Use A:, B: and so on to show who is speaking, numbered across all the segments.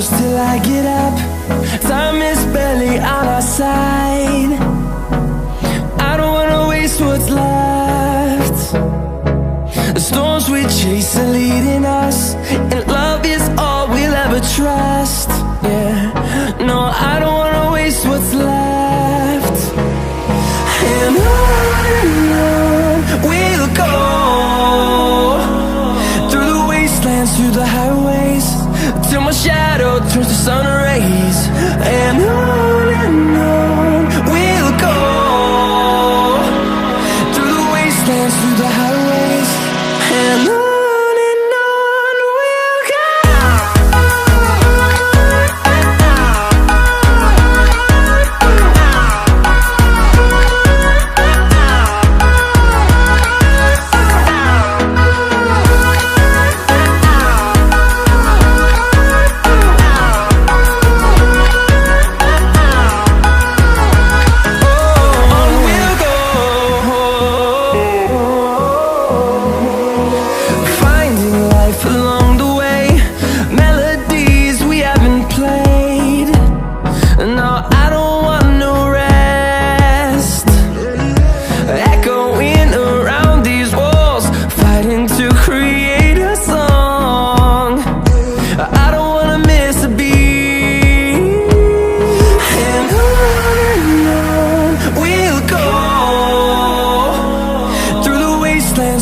A: close till I get up. Time is barely on our side. I don't wanna waste what's left. The storms we chase are leading us, and love is all we'll ever trust. Yeah, no, I don't wanna waste what's left. And on we'll go, through the wastelands, through the highways, till my shadow turns to sun rays. And on we'll go, through the wastelands, through the highways, and on we'll go.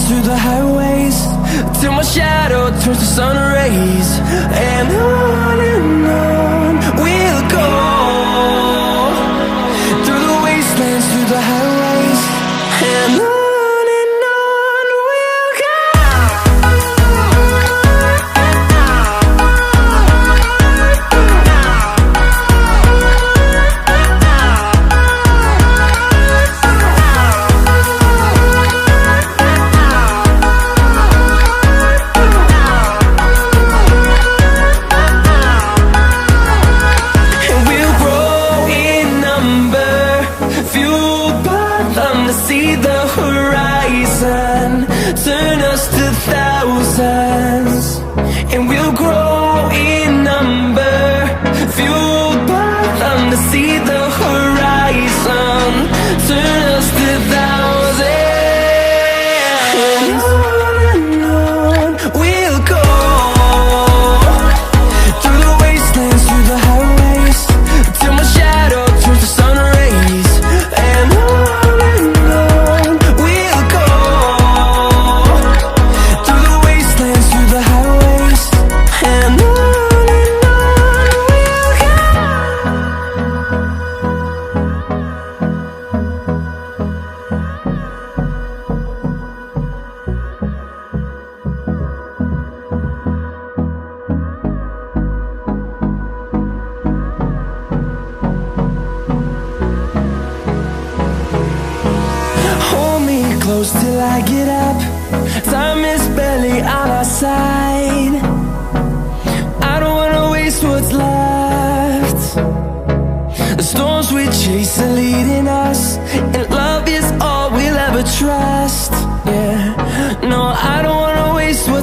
A: Through the highways, till my shadow turns to sun rays. And on we'll go, through the wastelands, through the highways, and on we'll go. See the horizon turn us to thousands, and we'll grow in number, fueled by them. To see the horizon turn us to thousands, and on we'll go, through the wastelands, through the highways, till my shadow turns to sun rays. And close till I get up. Time is barely on our side. I don't wanna waste what's left. The storms we chase are leading us, and love is all we'll ever trust. Yeah, no, I don't wanna waste what's